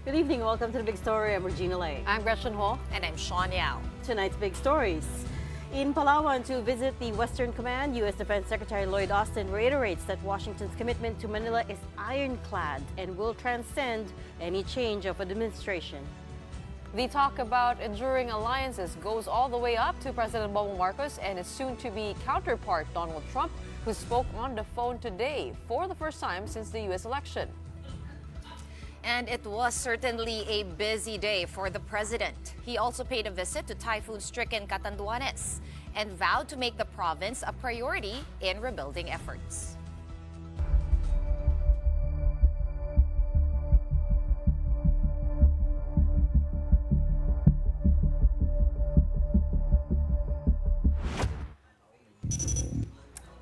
Good evening, welcome to the Big Story. I'm Regina Lay. I'm Gretchen Ho. And I'm Shawn Yao. Tonight's big stories. In Palawan to visit the Western Command, U.S. Defense Secretary Lloyd Austin reiterates that Washington's commitment to Manila is ironclad and will transcend any change of administration. The talk about enduring alliances goes all the way up to President Bongbong Marcos and his soon-to-be counterpart Donald Trump, who spoke on the phone today for the first time since the U.S. election. And it was certainly a busy day for the president. He also paid a visit to typhoon-stricken Catanduanes and vowed to make the province a priority in rebuilding efforts.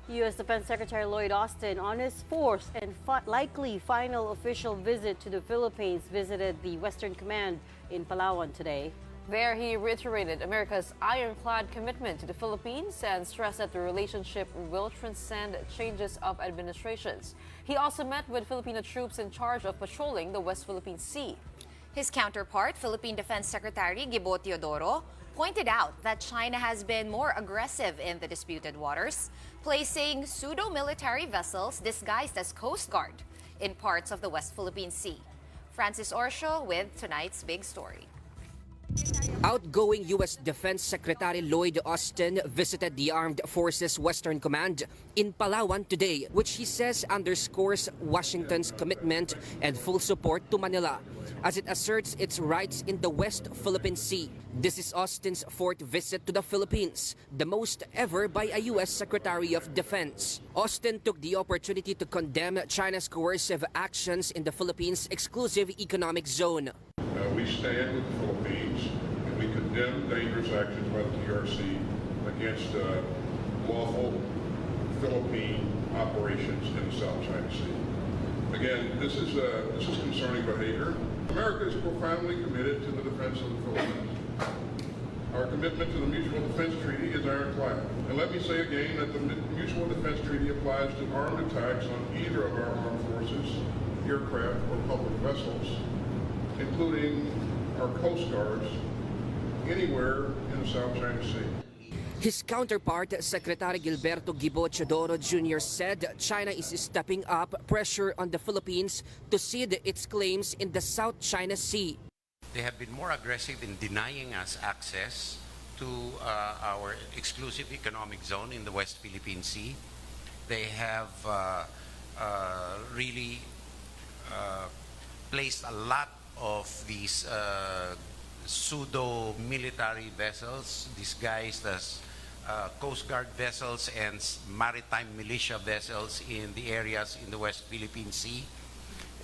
U.S. Defense Secretary Lloyd Austin, on his fourth and likely final official visit to the Philippines, visited the Western Command in Palawan today. There, he reiterated America's ironclad commitment to the Philippines and stressed that the relationship will transcend changes of administrations. He also met with Filipino troops in charge of patrolling the West Philippine Sea. His counterpart, Philippine Defense Secretary Gibo Teodoro, pointed out that China has been more aggressive in the disputed waters, placing pseudo-military vessels disguised as Coast Guard in parts of the West Philippine Sea. Francis Orsho with tonight's big story. Outgoing U.S. Defense Secretary Lloyd Austin visited the Armed Forces Western Command in Palawan today, which he says underscores Washington's commitment and full support to Manila as it asserts its rights in the West Philippine Sea. This is Austin's fourth visit to the Philippines, the most ever by a U.S. Secretary of Defense. Austin took the opportunity to condemn China's coercive actions in the Philippines' exclusive economic zone. We stand with the Philippines and we condemn dangerous actions by the TRC against lawful Philippine operations in the South China Sea. Again, this is concerning behavior. America is profoundly committed to the defense of the Philippines. Our commitment to the Mutual Defense Treaty is ironclad. And let me say again that the Mutual Defense Treaty applies to armed attacks on either of our armed forces, aircraft, or public vessels, including our Coast Guards, anywhere in the South China Sea. His counterpart, Secretary Gilberto Gibo Teodoro Jr. said China is stepping up pressure on the Philippines to cede its claims in the South China Sea. They have been more aggressive in denying us access to our exclusive economic zone in the West Philippine Sea. They have really placed a lot of these pseudo-military vessels disguised as Coast Guard vessels and maritime militia vessels in the areas in the West Philippine Sea.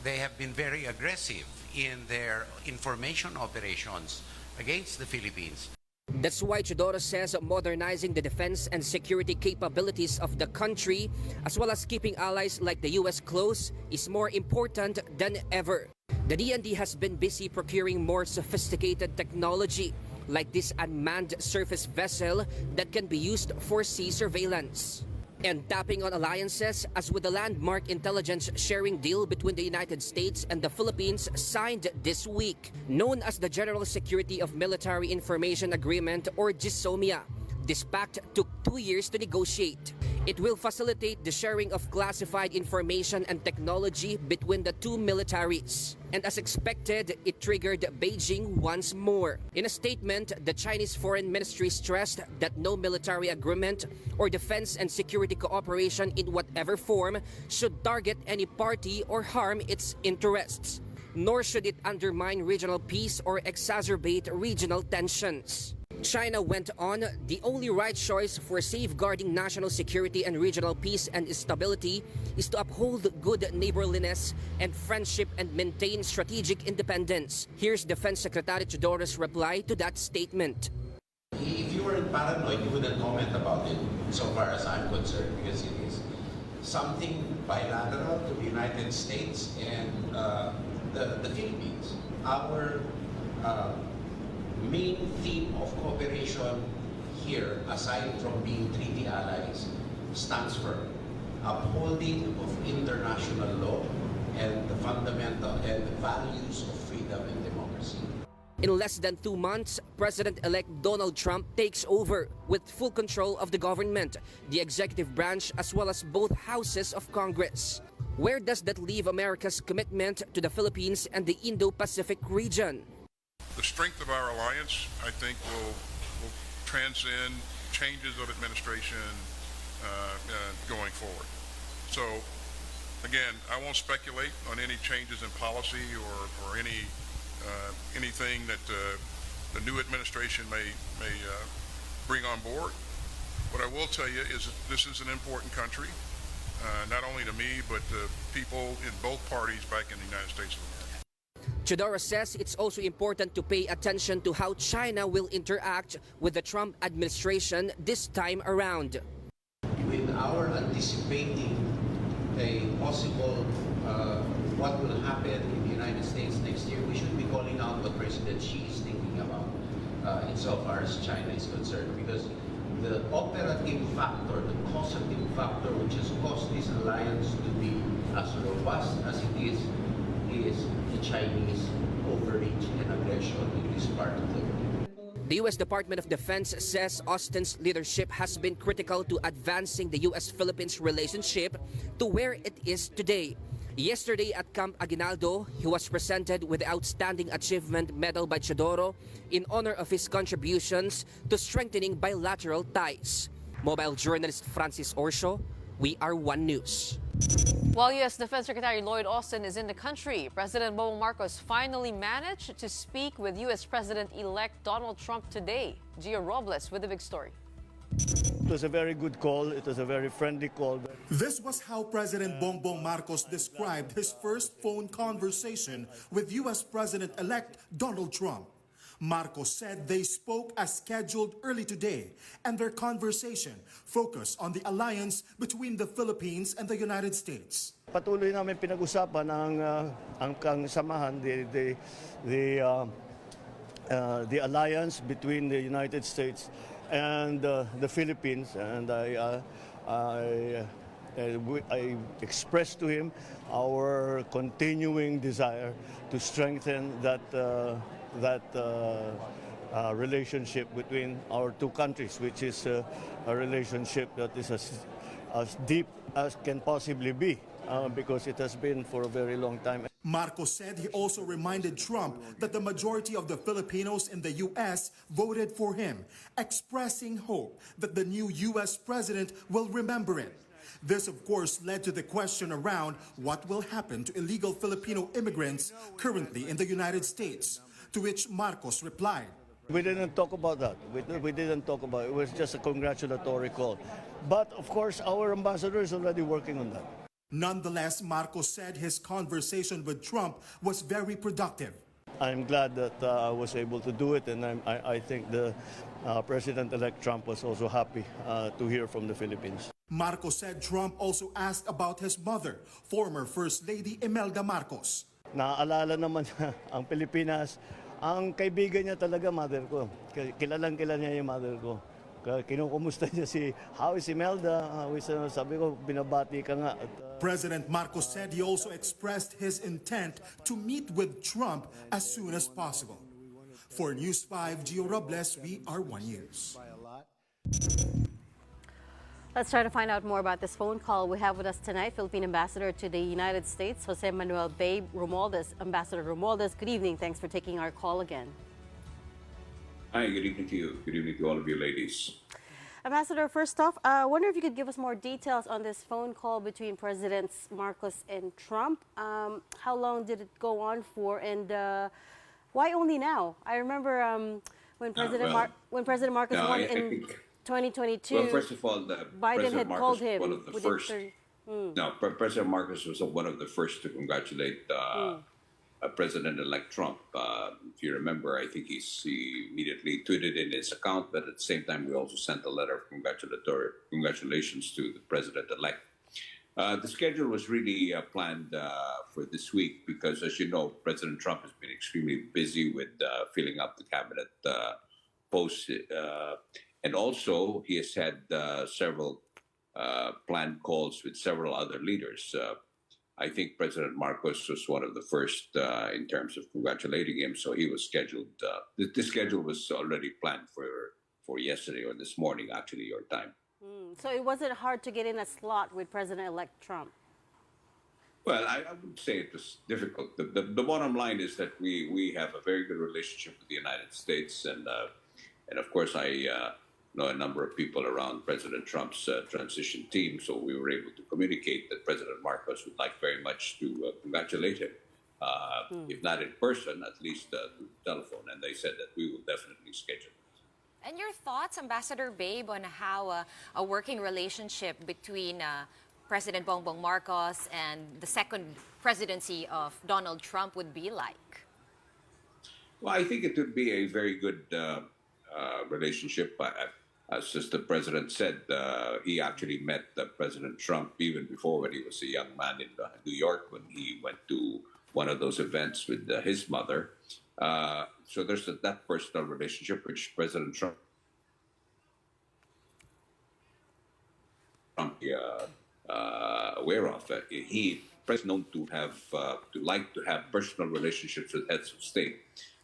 They have been very aggressive in their information operations against the Philippines. That's why Teodoro says modernizing the defense and security capabilities of the country, as well as keeping allies like the U.S. close, is more important than ever. The DND has been busy procuring more sophisticated technology, like this unmanned surface vessel that can be used for sea surveillance. And tapping on alliances, as with the landmark intelligence sharing deal between the United States and the Philippines signed this week, known as the General Security of Military Information Agreement, or GSOMIA. This pact took 2 years to negotiate. It will facilitate the sharing of classified information and technology between the two militaries. And as expected, it triggered Beijing once more. In a statement, the Chinese Foreign Ministry stressed that no military agreement or defense and security cooperation in whatever form should target any party or harm its interests, nor should it undermine regional peace or exacerbate regional tensions. China went on, the only right choice for safeguarding national security and regional peace and stability is to uphold good neighborliness and friendship and maintain strategic independence. Here's Defense Secretary Teodoro's reply to that statement. If you weren't paranoid, you wouldn't comment about it, so far as I'm concerned, because it is something bilateral to the United States and the Philippines. Our main theme of cooperation here, aside from being treaty allies, stands for upholding of international law and the fundamental and the values of freedom and democracy. In less than 2 months, President-elect Donald Trump takes over with full control of the government, the executive branch, as well as both houses of Congress. Where does that leave America's commitment to the Philippines and the Indo-Pacific region? The strength of our alliance, I think, will transcend changes of administration going forward. So, again, I won't speculate on any changes in policy or anything that the new administration may bring on board. What I will tell you is that this is an important country, not only to me, but to people in both parties back in the United States of America. Chodoro says it's also important to pay attention to how China will interact with the Trump administration this time around. With our anticipating a possible what will happen in the United States next year, we should be calling out what President Xi is thinking about insofar as China is concerned, because the operative factor, the causative factor which has caused this alliance to be as robust as it is the Chinese overreach and aggression in this part of the world. The U.S. Department of Defense says Austin's leadership has been critical to advancing the U.S.-Philippines relationship to where it is today. Yesterday at Camp Aguinaldo, he was presented with the Outstanding Achievement Medal by Chodoro in honor of his contributions to strengthening bilateral ties. Mobile journalist Francis Orsho, We Are One News. While U.S. Defense Secretary Lloyd Austin is in the country, President Bongbong Marcos finally managed to speak with U.S. President-elect Donald Trump today. Gio Robles with the big story. It was a very good call. It was a very friendly call. This was how President Bongbong Marcos described his first phone conversation with U.S. President-elect Donald Trump. Marcos said they spoke as scheduled early today, and their conversation focused on the alliance between the Philippines and the United States. Patuloy namin pinag-usapan ang samahan, the alliance between the United States and the Philippines, and I expressed to him our continuing desire to strengthen that relationship between our two countries, which is a relationship that is as deep as can possibly be, because it has been for a very long time. Marcos said he also reminded Trump that the majority of the Filipinos in the U.S. voted for him, expressing hope that the new U.S. president will remember it. This, of course, led to the question around what will happen to illegal Filipino immigrants currently in the United States, to which Marcos replied. We didn't talk about that. We didn't talk about it. It was just a congratulatory call. But, of course, our ambassador is already working on that. Nonetheless, Marcos said his conversation with Trump was very productive. I'm glad that I was able to do it, and I think the President-elect Trump was also happy to hear from the Philippines. Marcos said Trump also asked about his mother, former First Lady Imelda Marcos. Naaalala naman niya ang Pilipinas. Ang kaibigan niya talaga, mother ko. Kilalang niya yung mother ko. Kinukumusta niya how is Imelda? Sabi ko, binabati ka nga. President Marcos said he also expressed his intent to meet with Trump as soon as possible. For News 5, Gio Robles, We Are One News. Let's try to find out more about this phone call we have with us tonight. Philippine Ambassador to the United States, Jose Manuel Bay Romualdez. Ambassador Romualdez, good evening. Thanks for taking our call again. Hi, good evening to you. Good evening to all of you ladies. Ambassador, first off, I wonder if you could give us more details on this phone call between Presidents Marcos and Trump. How long did it go on for, and why only now? I remember when President Marcos won in 2022. Well, first of all, Biden President had Marcos called him was one of the first. President Marcos was one of the first to congratulate President-elect Trump. If you remember, I think he immediately tweeted in his account, but at the same time, we also sent a letter of congratulations to the President-elect. The schedule was really planned for this week because, as you know, President Trump has been extremely busy with filling up the cabinet posts. And also, he has had several planned calls with several other leaders. I think President Marcos was one of the first in terms of congratulating him. So he was scheduled. The schedule was already planned for yesterday or this morning, actually, your time. So it wasn't hard to get in a slot with President-elect Trump. Well, I would say it was difficult. The bottom line is that we have a very good relationship with the United States, and of course I know a number of people around President Trump's transition team, so we were able to communicate that President Marcos would like very much to congratulate him, if not in person, at least through telephone, and they said that we will definitely schedule it. And your thoughts, Ambassador Babe, on how a working relationship between President Bongbong Marcos and the second presidency of Donald Trump would be like? Well, I think it would be a very good relationship. As the president said, he actually met President Trump even before, when he was a young man in New York, when he went to one of those events with his mother. So there's that personal relationship which President Trump aware of. He is known to have to have personal relationships with heads of state,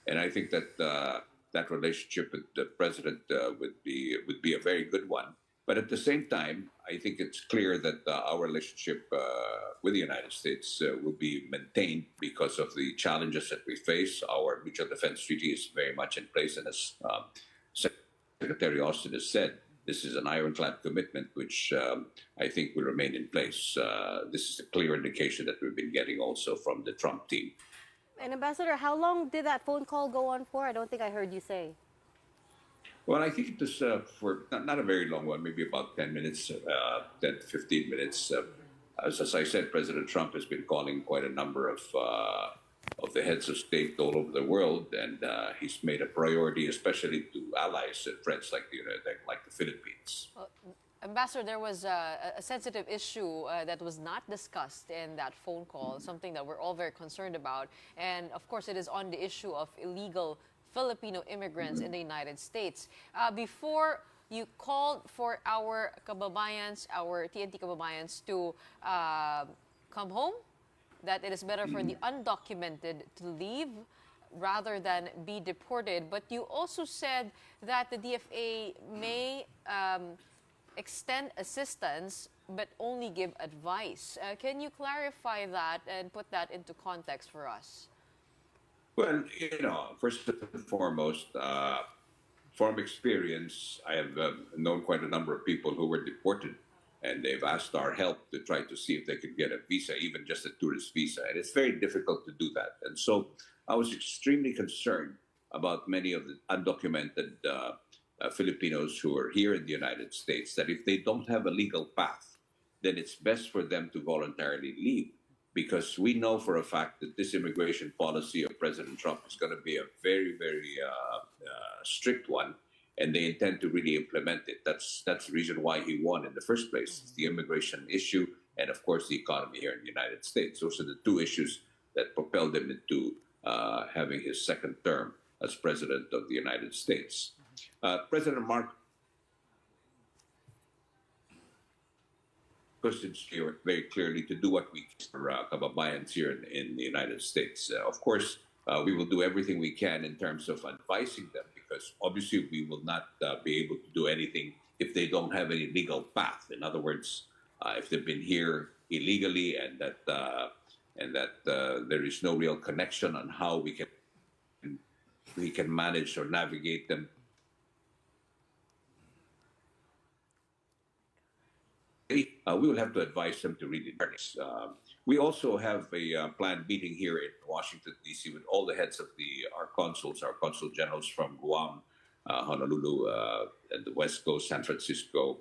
and I think that that relationship with the president would be a very good one. But at the same time, I think it's clear that our relationship with the United States will be maintained because of the challenges that we face. Our mutual defense treaty is very much in place, and as Secretary Austin has said, this is an ironclad commitment which I think will remain in place. This is a clear indication that we've been getting also from the Trump team. And Ambassador, how long did that phone call go on for? I don't think I heard you say. Well, I think it was for not a very long one, maybe about 10 minutes, 10 to 15 minutes. As I said, President Trump has been calling quite a number of the heads of state all over the world, and he's made a priority, especially to allies and friends like the Philippines. Ambassador, there was a sensitive issue that was not discussed in that phone call, something that we're all very concerned about. And of course, it is on the issue of illegal Filipino immigrants in the United States. Before you called for our kababayans, our TNT kababayans to come home, that it is better for the undocumented to leave rather than be deported. But you also said that the DFA may extend assistance but only give advice. Can you clarify that and put that into context for us? Well, first and foremost, from experience, I have known quite a number of people who were deported, and they've asked our help to try to see if they could get a visa, even just a tourist visa. And it's very difficult to do that. And so I was extremely concerned about many of the undocumented Filipinos who are here in the United States, that if they don't have a legal path, then it's best for them to voluntarily leave. Because we know for a fact that this immigration policy of President Trump is going to be a very, very strict one, and they intend to really implement it. That's the reason why he won in the first place. It's the immigration issue, and of course the economy here in the United States. Those are the two issues that propelled him into having his second term as President of the United States. President Marcos here very clearly to do what we can for kababayans here in the United States. Of course, we will do everything we can in terms of advising them, because obviously we will not be able to do anything if they don't have any legal path. In other words, if they've been here illegally and that there is no real connection on how we can manage or navigate them. We will have to advise them to read it. We also have a planned meeting here in Washington, D.C. with all the heads of our consul generals from Guam, Honolulu, and the West Coast, San Francisco,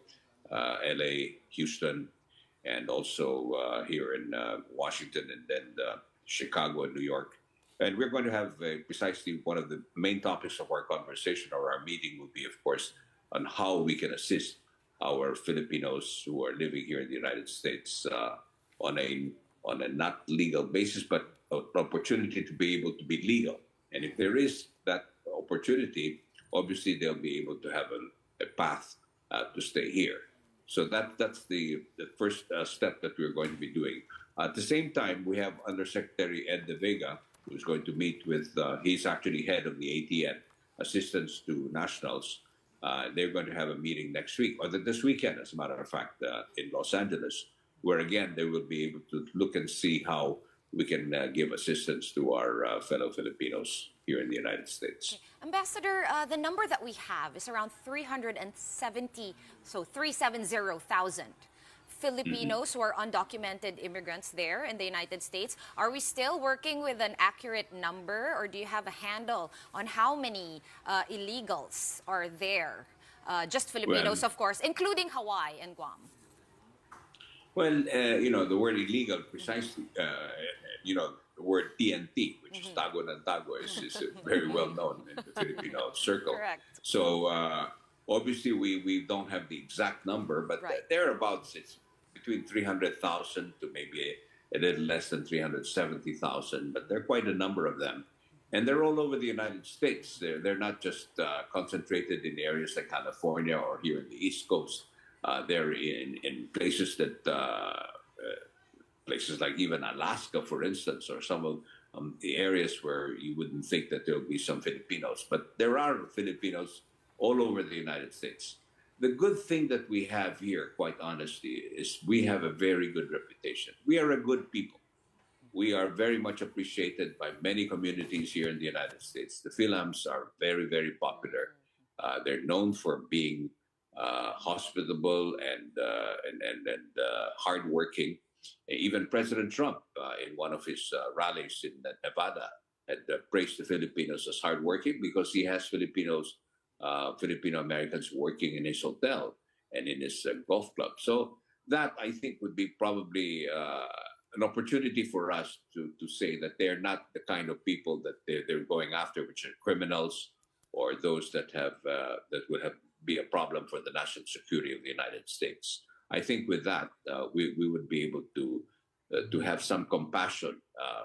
L.A., Houston, and also here in Washington, and then Chicago and New York. And we're going to have precisely one of the main topics of our conversation or our meeting will be, of course, on how we can assist our Filipinos who are living here in the United States on a not legal basis, but an opportunity to be able to be legal. And if there is that opportunity, obviously they'll be able to have a path to stay here. So that's the first step that we're going to be doing. At the same time, we have Undersecretary Ed De Vega, who's going to meet with, he's actually head of the ATN, Assistance to Nationals. They're going to have a meeting next week, or this weekend, as a matter of fact, in Los Angeles, where again, they will be able to look and see how we can give assistance to our fellow Filipinos here in the United States. Ambassador, the number that we have is around 370, so 370,000 Filipinos who are undocumented immigrants there in the United States. Are we still working with an accurate number, or do you have a handle on how many illegals are there? Just Filipinos, of course, including Hawaii and Guam. Well, the word illegal, precisely, the word TNT, which is Tago ng Tago, is very well known in the Filipino circle. Correct. So obviously we don't have the exact number, but thereabouts it's between 300,000 to maybe a little less than 370,000, but there are quite a number of them. And they're all over the United States. They're not just concentrated in areas like California or here in the East Coast. They're in places that places like even Alaska, for instance, or some of the areas where you wouldn't think that there'll be some Filipinos. But there are Filipinos all over the United States. The good thing that we have here, quite honestly, is we have a very good reputation. We are a good people. We are very much appreciated by many communities here in the United States. The Philams are very, very popular. They're known for being hospitable and hardworking. Even President Trump, in one of his rallies in Nevada, had praised the Filipinos as hardworking because he has Filipino Americans working in his hotel and in his golf club. So that, I think, would be probably an opportunity for us to say that they're not the kind of people that they're going after, which are criminals or those that would be a problem for the national security of the United States. I think with that, we would be able to have some compassion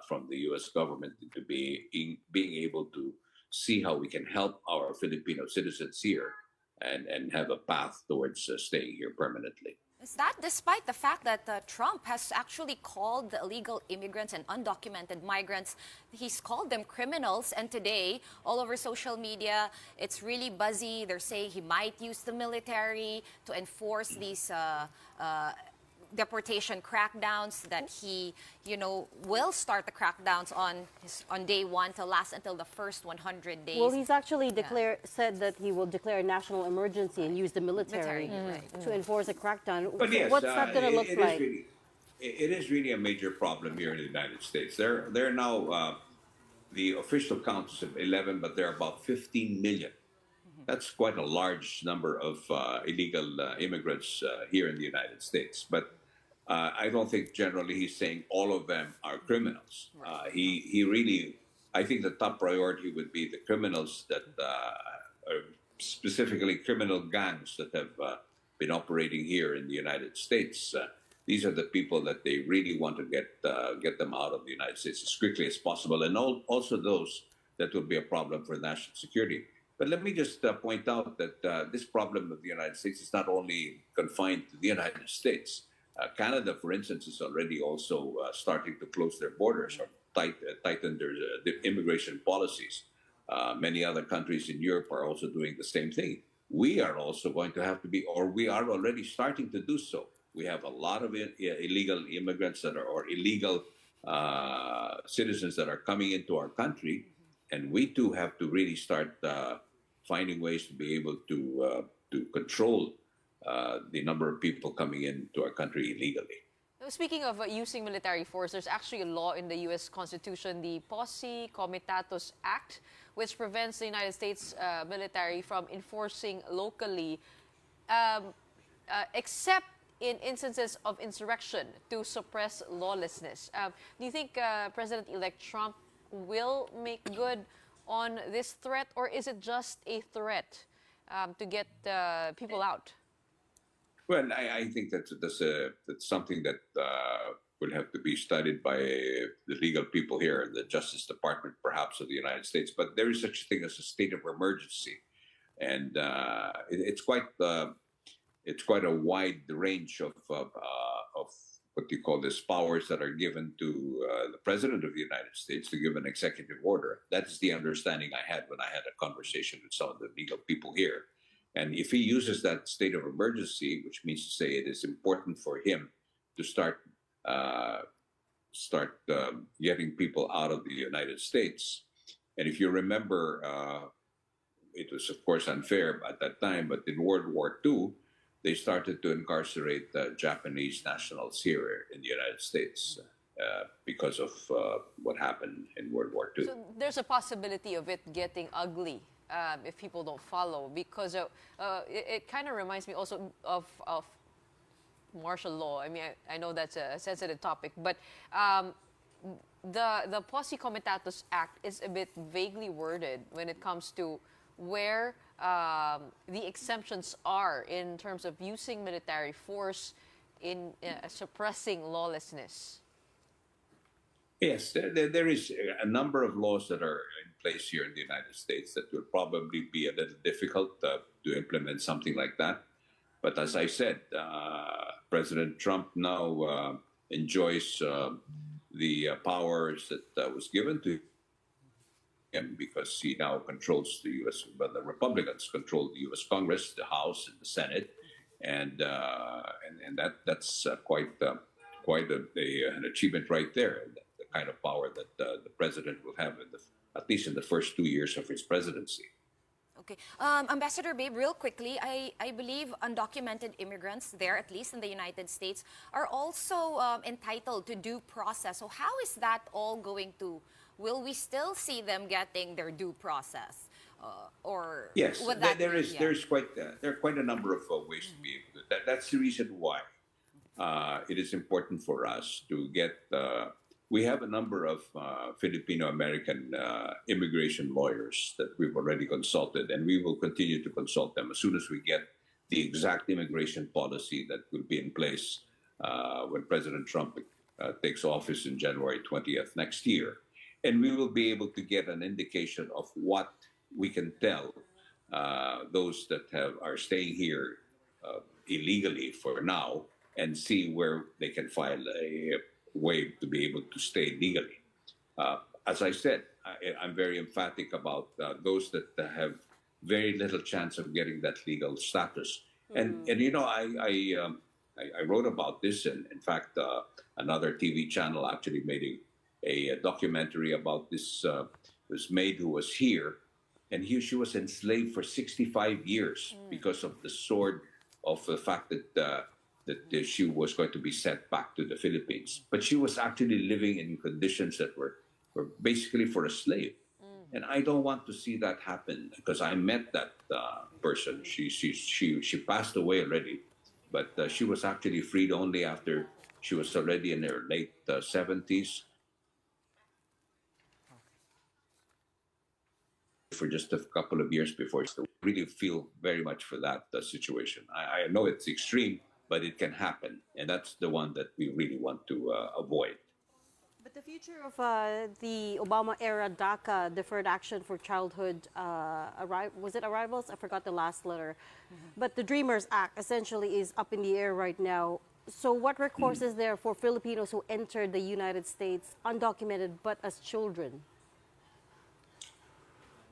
from the U.S. government to being able to see how we can help our Filipino citizens here and have a path towards staying here permanently. Is that despite the fact that Trump has actually called the illegal immigrants and undocumented migrants, he's called them criminals, and today, all over social media, it's really buzzy. They're saying he might use the military to enforce these deportation crackdowns, that he, will start the crackdowns on day one to last until the first 100 days. Well, he's actually said that he will declare a national emergency and use the military to enforce a crackdown. But yes, what's that going to look like? It is really a major problem here in the United States. There are now, the official count is of 11, but there are about 15 million. That's quite a large number of illegal immigrants here in the United States. But I don't think generally he's saying all of them are criminals. He really, I think the top priority would be the criminals that are specifically criminal gangs that have been operating here in the United States. These are the people that they really want to get them out of the United States as quickly as possible, and also those that will be a problem for national security. But let me just point out that this problem of the United States is not only confined to the United States. Canada, for instance, is already also starting to close their borders or tighten their immigration policies. Many other countries in Europe are also doing the same thing. We are also going to have to be, or we are already starting to do so. We have a lot of illegal immigrants or illegal citizens that are coming into our country, and we too have to really start finding ways to be able to control the number of people coming into our country illegally. Speaking of using military force, there's actually a law in the U.S. Constitution, the Posse Comitatus Act, which prevents the United States military from enforcing locally, except in instances of insurrection to suppress lawlessness. Do you think President-elect Trump will make good on this threat, or is it just a threat to get people out? Well, I think that's something that will have to be studied by the legal people here in the Justice Department, perhaps, of the United States. But there is such a thing as a state of emergency. And it's quite it's quite a wide range of what you call this powers that are given to the President of the United States to give an executive order. That's the understanding I had when I had a conversation with some of the legal people here. And if he uses that state of emergency, which means to say it is important for him to start getting people out of the United States. And if you remember, it was of course unfair at that time, but in World War II, they started to incarcerate Japanese nationals here in the United States because of what happened in World War II. So there's a possibility of it getting ugly if people don't follow, because it kind of reminds me also of martial law. I mean, I know that's a sensitive topic, but the Posse Comitatus Act is a bit vaguely worded when it comes to where the exemptions are in terms of using military force in suppressing lawlessness. Yes, there is a number of laws that are in place here in the United States that will probably be a little difficult to implement something like that. But as I said, President Trump now enjoys the powers that was given to him because he now controls the U.S. Well, the Republicans control the U.S. Congress, the House, and the Senate, and that's quite an achievement right there. The kind of power that the president will have at least in the first 2 years of his presidency. Okay. Ambassador Babe, real quickly, I believe undocumented immigrants there, at least in the United States, are also entitled to due process. So how is that all going to, will we still see them getting their due process? Or yes, there are quite a number of ways to be able to. That's the reason why it is important for us to get. We have a number of Filipino-American immigration lawyers that we've already consulted, and we will continue to consult them as soon as we get the exact immigration policy that will be in place when President Trump takes office in January 20th next year. And we will be able to get an indication of what we can tell those that are staying here illegally for now and see where they can file a way to be able to stay legally. As I said, I'm very emphatic about those that have very little chance of getting that legal status. And you know, I wrote about this, and in fact, another TV channel actually made a documentary about this maid who was here, and she was enslaved for 65 years because of the sword of the fact that she was going to be sent back to the Philippines. But she was actually living in conditions that were basically for a slave. And I don't want to see that happen because I met that person. She passed away already, but she was actually freed only after she was already in her late 70s. For just a couple of years before. So I really feel very much for that situation. I know it's extreme, but it can happen. And that's the one that we really want to avoid. But the future of the Obama-era DACA, Deferred Action for Childhood, was it arrivals? I forgot the last letter. But the Dreamers Act essentially is up in the air right now. So what recourse is there for Filipinos who entered the United States undocumented but as children?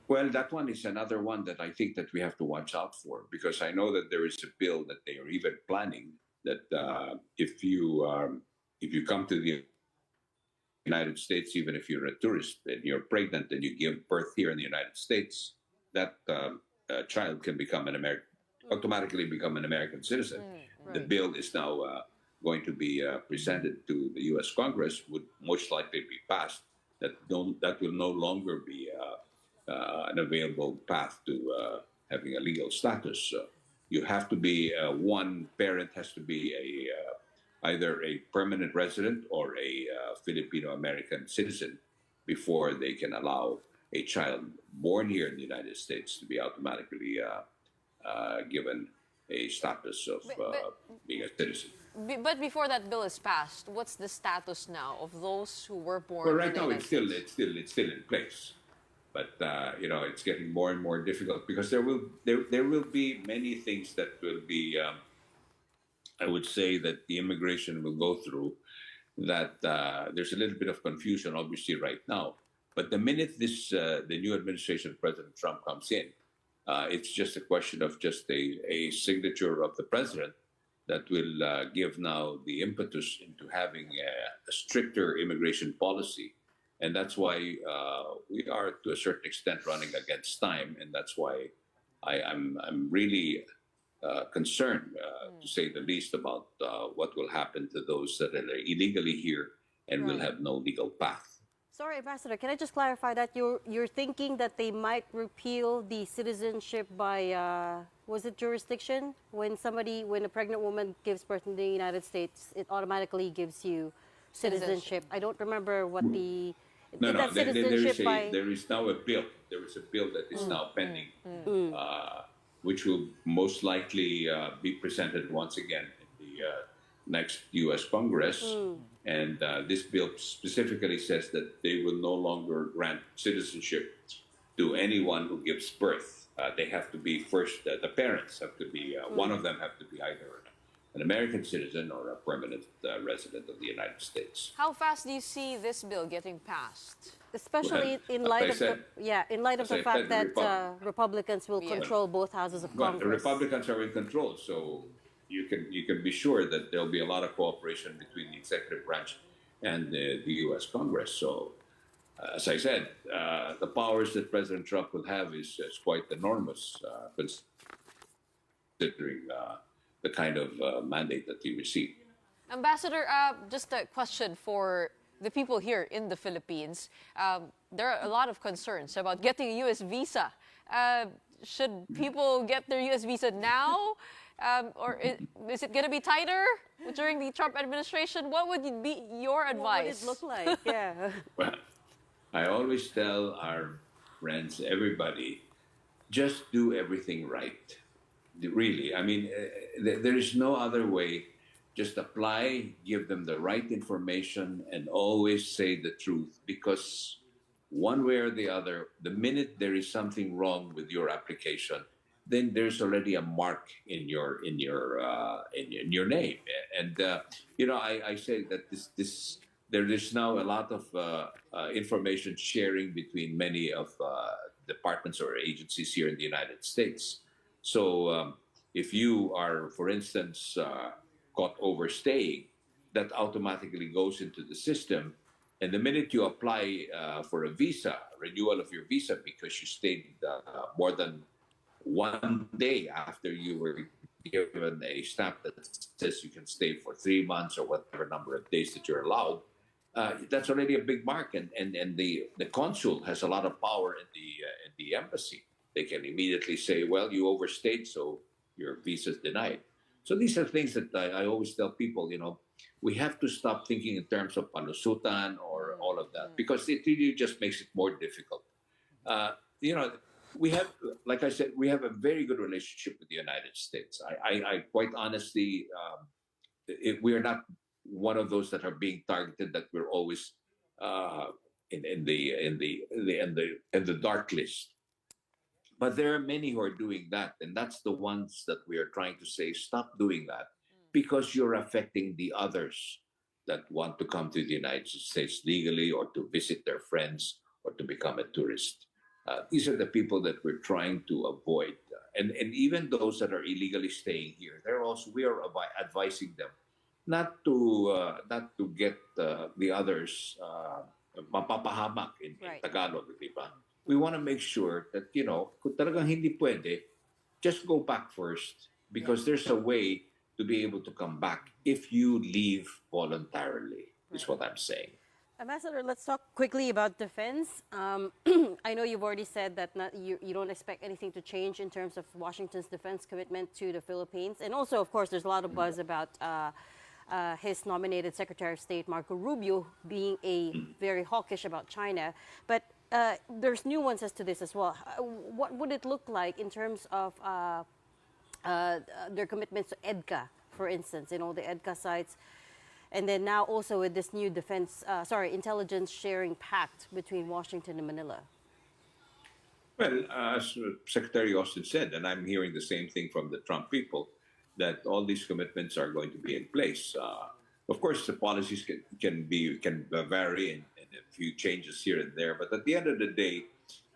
Well, that one is another one that I think that we have to watch out for, because I know that there is a bill that they are even planning that if you come to the United States, even if you're a tourist and you're pregnant and you give birth here in the United States, that child can become automatically become an American citizen. Right. The bill is now going to be presented to the U.S. Congress, would most likely be passed. That will no longer be an available path to having a legal status. You have to be one parent has to be either a permanent resident or a Filipino-American citizen before they can allow a child born here in the United States to be automatically given a status of being a citizen. But before that bill is passed, what's the status now of those who were born? Well, right now it's still in place. But you know, it's getting more and more difficult because there will be many things that will be I would say that the immigration will go through, that there's a little bit of confusion, obviously, right now. But the minute the new administration, President Trump, comes in, it's just a question of just a signature of the president that will give now the impetus into having a stricter immigration policy. And that's why we are, to a certain extent, running against time. And that's why I'm really concerned, to say the least, about what will happen to those that are illegally here and will have no legal path. Sorry, Ambassador, can I just clarify that you're thinking that they might repeal the citizenship by, was it jurisdiction? When a pregnant woman gives birth in the United States, it automatically gives you citizenship. I don't remember what the... No, there is now a bill. There is a bill that is now pending, which will most likely be presented once again in the next U.S. Congress. And this bill specifically says that they will no longer grant citizenship to anyone who gives birth. They have to be first, the parents have to be, one of them have to be either an American citizen or a permanent resident of the United States. How fast do you see this bill getting passed? Especially in light of the fact that Republicans will control both houses of Congress. The Republicans are in control, so you can be sure that there'll be a lot of cooperation between the executive branch and the U.S. Congress. So, as I said, the powers that President Trump will have is quite enormous, considering the kind of mandate that he received. Ambassador, just a question for the people here in the Philippines. There are a lot of concerns about getting a U.S. visa. Should people get their U.S. visa now? Or is it going to be tighter during the Trump administration? What would be your advice? What would it look like? Yeah. Well, I always tell our friends, everybody, just do everything right. Really, I mean, there is no other way. Just apply, give them the right information, and always say the truth. Because one way or the other, the minute there is something wrong with your application, then there's already a mark in your name. And I say that there is now a lot of information sharing between many of departments or agencies here in the United States. So if you are, for instance, caught overstaying, that automatically goes into the system. And the minute you apply for a visa, renewal of your visa, because you stayed more than 1 day after you were given a stamp that says you can stay for 3 months or whatever number of days that you're allowed, that's already a big mark. And the consul has a lot of power in the embassy. They can immediately say, well, you overstayed, so your visa is denied. So these are things that I always tell people, we have to stop thinking in terms of panusutan or all of that, because it really just makes it more difficult. We have, like I said, we have a very good relationship with the United States. I quite honestly, we are not one of those that are being targeted, that we're always in the dark list. But there are many who are doing that, and that's the ones that we are trying to say, stop doing that, because you're affecting the others that want to come to the United States legally or to visit their friends or to become a tourist. These are the people that we're trying to avoid. And even those that are illegally staying here, we are advising them not to get the others mapapahamak in Tagalog, di ba? We want to make sure that, kung talagang hindi pwede, just go back first, because there's a way to be able to come back if you leave voluntarily, is what I'm saying. Ambassador, let's talk quickly about defense. I know you've already said that you don't expect anything to change in terms of Washington's defense commitment to the Philippines. And also, of course, there's a lot of buzz about his nominated Secretary of State, Marco Rubio, being very hawkish about China. But there's nuances to this as well. What would it look like in terms of their commitments to EDCA, for instance, the EDCA sites? And then now also with this new intelligence sharing pact between Washington and Manila. Well, as Secretary Austin said, and I'm hearing the same thing from the Trump people, that all these commitments are going to be in place. Of course, the policies can vary and a few changes here and there, but at the end of the day,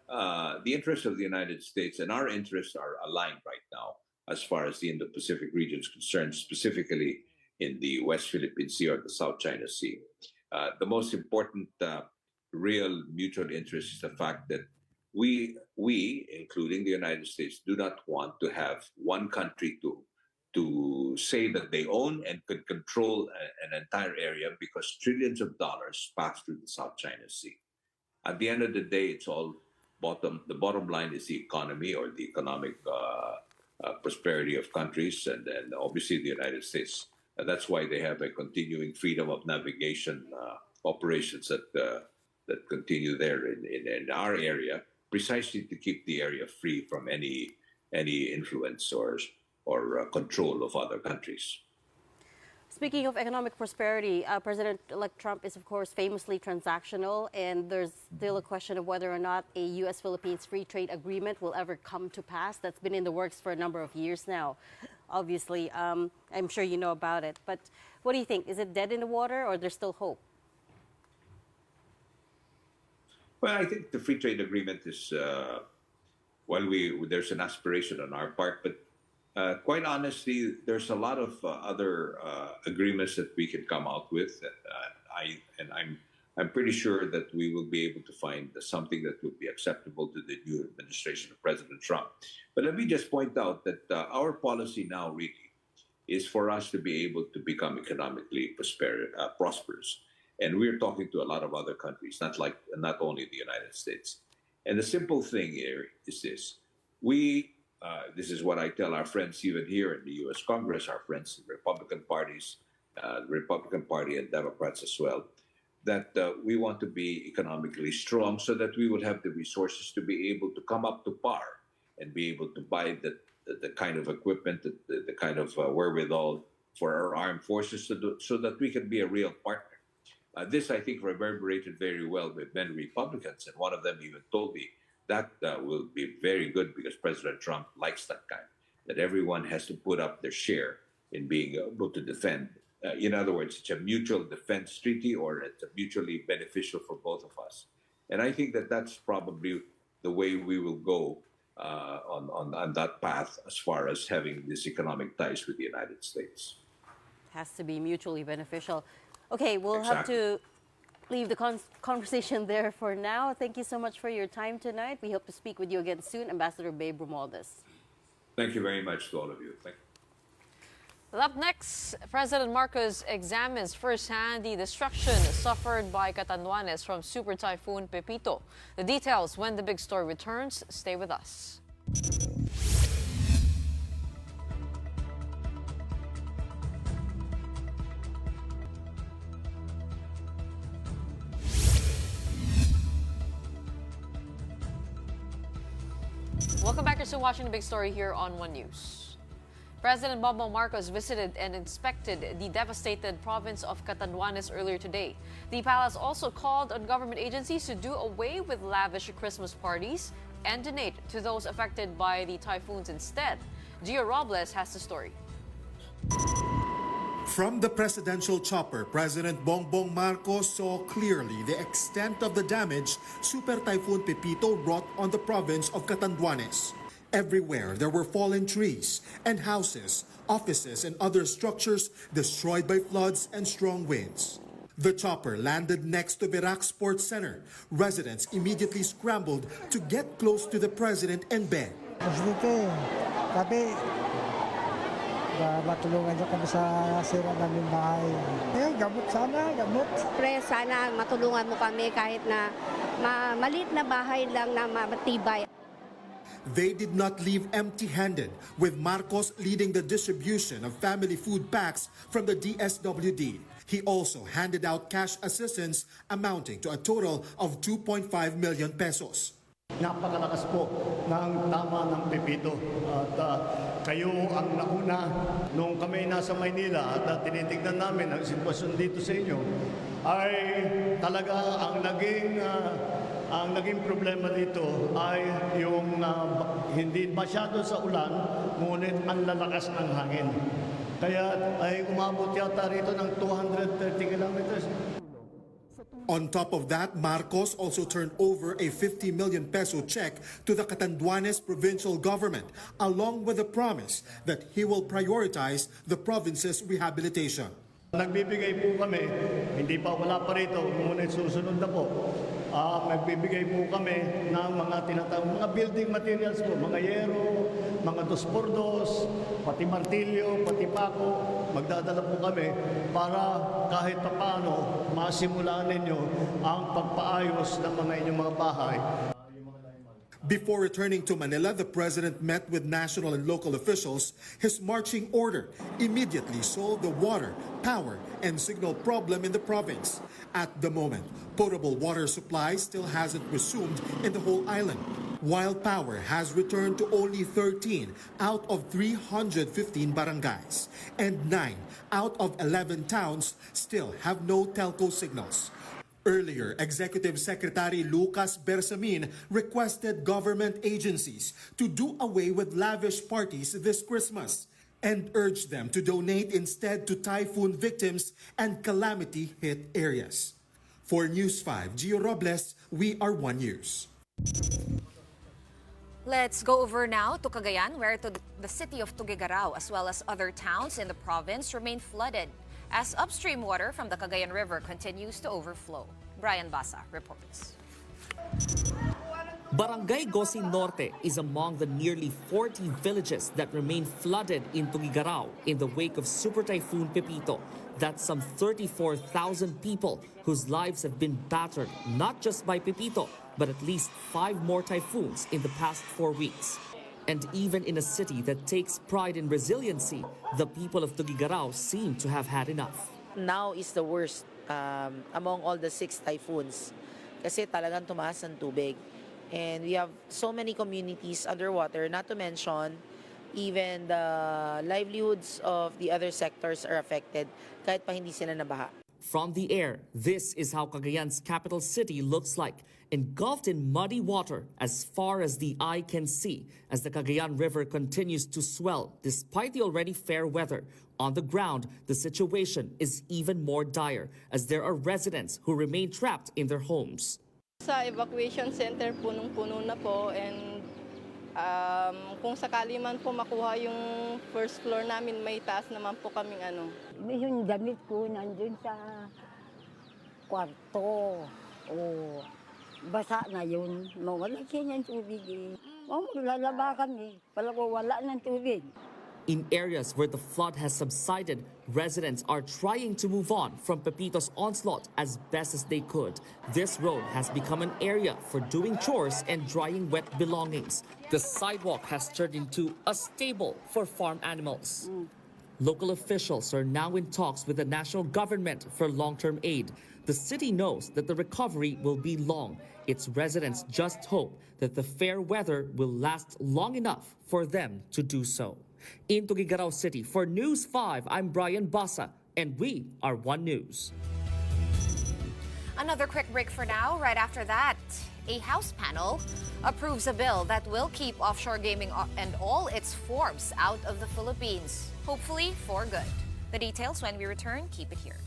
the interests of the United States and our interests are aligned right now as far as the Indo-Pacific region is concerned, specifically in the West Philippine Sea or the South China Sea. The most important real mutual interest is the fact that we, including the United States, do not want to have one country to say that they own and could control an entire area because trillions of dollars pass through the South China Sea. At the end of the day, it's all the bottom line is the economy or the economic prosperity of countries, and obviously the United States. That's why they have a continuing freedom of navigation operations that continue there in our area, precisely to keep the area free from any influence or control of other countries. Speaking of economic prosperity, President-elect Trump is, of course, famously transactional, and there's still a question of whether or not a U.S.-Philippines free trade agreement will ever come to pass. That's been in the works for a number of years now. Obviously, I'm sure you know about it. But what do you think? Is it dead in the water, or there's still hope? Well, I think the free trade agreement is, there's an aspiration on our part, but quite honestly, there's a lot of other agreements that we can come out with. I'm pretty sure that we will be able to find something that would be acceptable to the new administration of President Trump. But let me just point out that our policy now really is for us to be able to become economically prosperous. And we're talking to a lot of other countries, not only the United States. And the simple thing here is this. This is what I tell our friends even here in the U.S. Congress, our friends in Republican parties, the Republican Party and Democrats as well, that we want to be economically strong so that we would have the resources to be able to come up to par and be able to buy the kind of equipment, the kind of wherewithal for our armed forces so that we can be a real partner. This, I think, reverberated very well with many Republicans, and one of them even told me that will be very good because President Trump likes that kind, that everyone has to put up their share in being able to defend. In other words, it's a mutual defense treaty or it's a mutually beneficial for both of us. And I think that that's probably the way we will go on that path as far as having these economic ties with the United States. It has to be mutually beneficial. Okay, we'll Exactly. have to leave the conversation there for now. Thank you so much for your time tonight. We hope to speak with you again soon, Ambassador Babe Romualdez. Thank you very much to all of you. Thank you. Well, up next, President Marcos examines firsthand the destruction suffered by Catanduanes from Super Typhoon Pepito. The details when the big story returns. Stay with us. Welcome back. You're still watching the big story here on One News. President Bongbong Marcos visited and inspected the devastated province of Catanduanes earlier today. The palace also called on government agencies to do away with lavish Christmas parties and donate to those affected by the typhoons instead. Gio Robles has the story. From the presidential chopper, President Bongbong Marcos saw clearly the extent of the damage Super Typhoon Pepito wrought on the province of Catanduanes. Everywhere there were fallen trees and houses, offices, and other structures destroyed by floods and strong winds. The chopper landed next to Virac Sports Center. Residents immediately scrambled to get close to the president and beg. Presidente, sabi, matulungan niyo kami sa sira namin bahay. Gamot sana, gamot. Pre, sana matulungan mo kami kahit na maliit na bahay lang na matibay. They did not leave empty-handed, with Marcos leading the distribution of family food packs from the DSWD. He also handed out cash assistance amounting to a total of 2.5 million pesos. Napakalakas po ng tama ng Pepito at kayo ang nauna nung kami nasa Maynila at tinitignan namin ang sitwasyon dito sa inyo ay talaga ang naging problema dito ay yung hindi masyado sa ulan ngunit ang lalakas ng hangin. Kaya ay umabot yata rito ng 230 kilometers. On top of that, Marcos also turned over a 50 million peso check to the Catanduanes provincial government, along with a promise that he will prioritize the province's rehabilitation. Nagbibigay po kami, hindi pa wala pa rito, ngunit susunod na po. Nagbibigay po kami ng mga mga building materials po, mga yero, mga 2x2, pati martilyo, pati pako. Magdadala po kami para kahit paano masimulan ninyo ang pagpaayos ng mga inyong mga bahay. Before returning to Manila, the president met with national and local officials. His marching order immediately solved the water, power, and signal problem in the province. At the moment, potable water supply still hasn't resumed in the whole island, while power has returned to only 13 out of 315 barangays, and 9 out of 11 towns still have no telco signals. Earlier, Executive Secretary Lucas Bersamin requested government agencies to do away with lavish parties this Christmas and urged them to donate instead to typhoon victims and calamity-hit areas. For News 5, Gio Robles, we are One News. Let's go over now to Cagayan, where the city of Tuguegarao, as well as other towns in the province, remain flooded as upstream water from the Cagayan River continues to overflow. Brian Basa reports. Barangay Gosin Norte is among the nearly 40 villages that remain flooded in Tuguegarao in the wake of Super Typhoon Pepito. That's some 34,000 people whose lives have been battered not just by Pepito, but at least 5 more typhoons in the past 4 weeks. And even in a city that takes pride in resiliency, the people of Tuguegarao seem to have had enough. Now is the worst among all the 6 typhoons kasi talagang tumaas ang tubig. And we have so many communities underwater, not to mention even the livelihoods of the other sectors are affected kahit pa hindi sila nabaha. From the air, this is how Cagayan's capital city looks like, engulfed in muddy water as far as the eye can see as the Cagayan River continues to swell despite the already fair weather. On the ground, the situation is even more dire as there are residents who remain trapped in their homes. Sa evacuation center, punong-puno na po, and kung sakali man po makuha yung first floor namin, may taas naman po kaming ano. Yung damit ko nandun sa kwarto. O basa na yun. Mawala siya ng tubig eh. Maglalaba kami. Palago wala ng tubig. In areas where the flood has subsided, residents are trying to move on from Pepito's onslaught as best as they could. This road has become an area for doing chores and drying wet belongings. The sidewalk has turned into a stable for farm animals. Local officials are now in talks with the national government for long-term aid. The city knows that the recovery will be long. Its residents just hope that the fair weather will last long enough for them to do so. In Tuguegarao City, for News 5, I'm Brian Basa, and we are One News. Another quick break for now. Right after that, a House panel approves a bill that will keep offshore gaming and all its forms out of the Philippines, hopefully for good. The details when we return. Keep it here.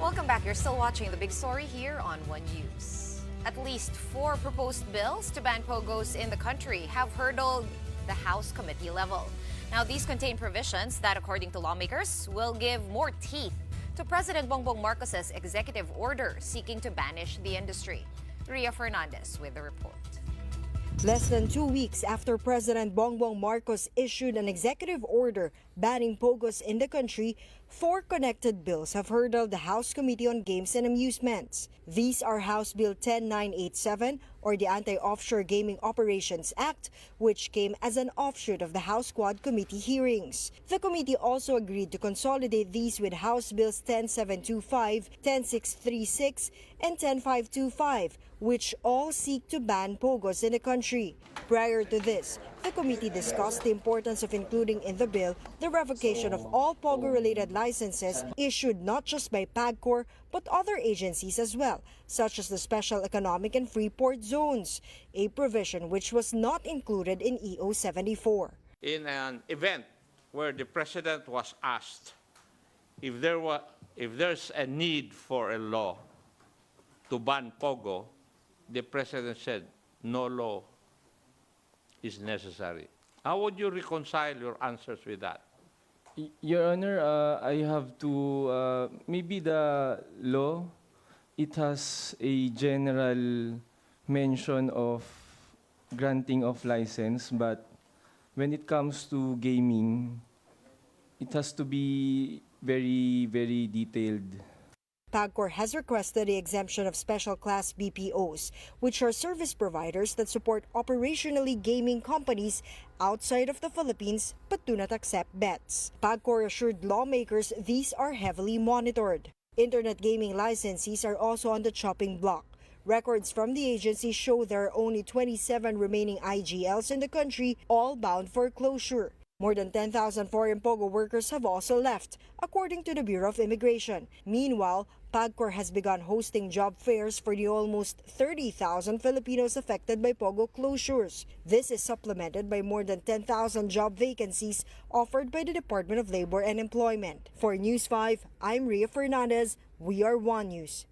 Welcome back. You're still watching The Big Story here on One News. At least 4 proposed bills to ban POGOs in the country have hurdled the House committee level. Now, these contain provisions that, according to lawmakers, will give more teeth to President Bongbong Marcos's executive order seeking to banish the industry. Ria Fernandez with the report. Less than 2 weeks after President Bongbong Marcos issued an executive order banning POGOs in the country, 4 connected bills have hurdled the House Committee on Games and Amusements. These are House Bill 10987, or the Anti-Offshore Gaming Operations Act, which came as an offshoot of the House Quad Committee hearings. The committee also agreed to consolidate these with House Bills 10725, 10636, and 10525, which all seek to ban POGOs in the country. Prior to this, the committee discussed the importance of including in the bill the revocation of all POGO-related licenses issued not just by PAGCOR but other agencies as well, such as the Special Economic and Freeport Zones, a provision which was not included in EO 74. In an event where the President was asked if there's a need for a law to ban POGO, the President said no law is necessary. How would you reconcile your answers with that? Your Honor, I have to, maybe the law, it has a general mention of granting of license, but when it comes to gaming, it has to be very, very detailed. PAGCOR has requested the exemption of special class BPOs, which are service providers that support operationally gaming companies outside of the Philippines but do not accept bets. PAGCOR assured lawmakers these are heavily monitored. Internet gaming licensees are also on the chopping block. Records from the agency show there are only 27 remaining IGLs in the country, all bound for closure. More than 10,000 foreign POGO workers have also left, according to the Bureau of Immigration. Meanwhile, PAGCOR has begun hosting job fairs for the almost 30,000 Filipinos affected by POGO closures. This is supplemented by more than 10,000 job vacancies offered by the Department of Labor and Employment. For News 5, I'm Ria Fernandez. We are One News.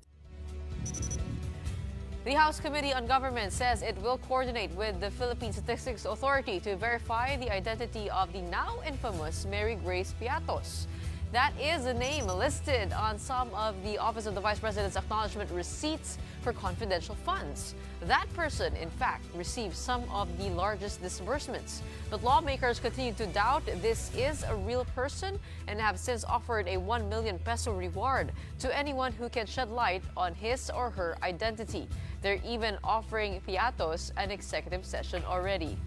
The House Committee on Government says it will coordinate with the Philippine Statistics Authority to verify the identity of the now infamous Mary Grace Piatos. That is a name listed on some of the Office of the Vice President's acknowledgement receipts for confidential funds. That person, in fact, received some of the largest disbursements. But lawmakers continue to doubt this is a real person and have since offered a 1 million peso reward to anyone who can shed light on his or her identity. They're even offering Piatos an executive session already.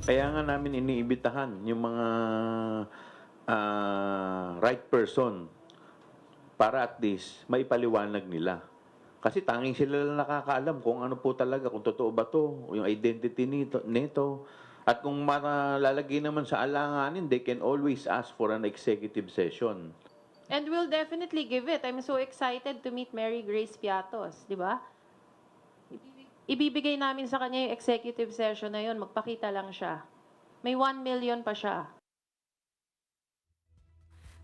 Kaya nga namin iniimbitahan yung mga right person para at least maipaliwanag nila. Kasi tanging sila lang nakakaalam kung ano po talaga, kung totoo ba to, yung identity nito. At kung malalagay naman sa alanganin, they can always ask for an executive session. And we'll definitely give it. I'm so excited to meet Mary Grace Piatos, di ba? Ibibigay namin sa kanya yung executive session na yun, magpakita lang siya. May 1 million pa siya.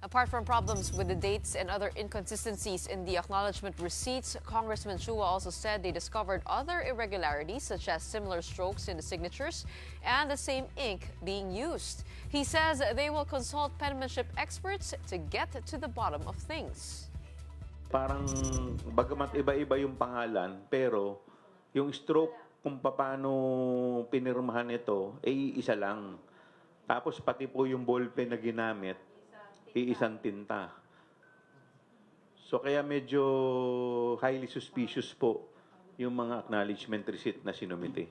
Apart from problems with the dates and other inconsistencies in the acknowledgement receipts, Congressman Chua also said they discovered other irregularities such as similar strokes in the signatures and the same ink being used. He says they will consult penmanship experts to get to the bottom of things. Parang bagamat iba-iba yung pangalan, pero yung stroke kung paano pinirmahan ito ay isa lang. Tapos pati po yung ballpen na ginamit, iisang tinta. So kaya medyo highly suspicious po yung mga acknowledgement receipt na sinumite.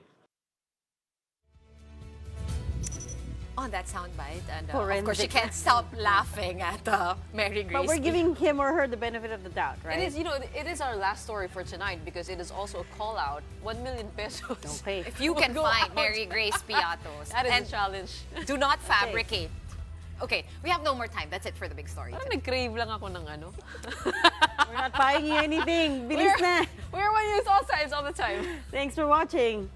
On that soundbite, and of course, she can't stop laughing at Mary Grace. But we're giving him or her the benefit of the doubt, right? It is, it is our last story for tonight because it is also a call out. 1 million pesos. Okay. If you can find Mary Grace Piatos. That is a challenge. Do not fabricate. Okay, we have no more time. That's it for the big story. Parang nag-crave lang ako ng ano. We're not buying you anything. Bilis na. We're One News all sides all the time. Thanks for watching.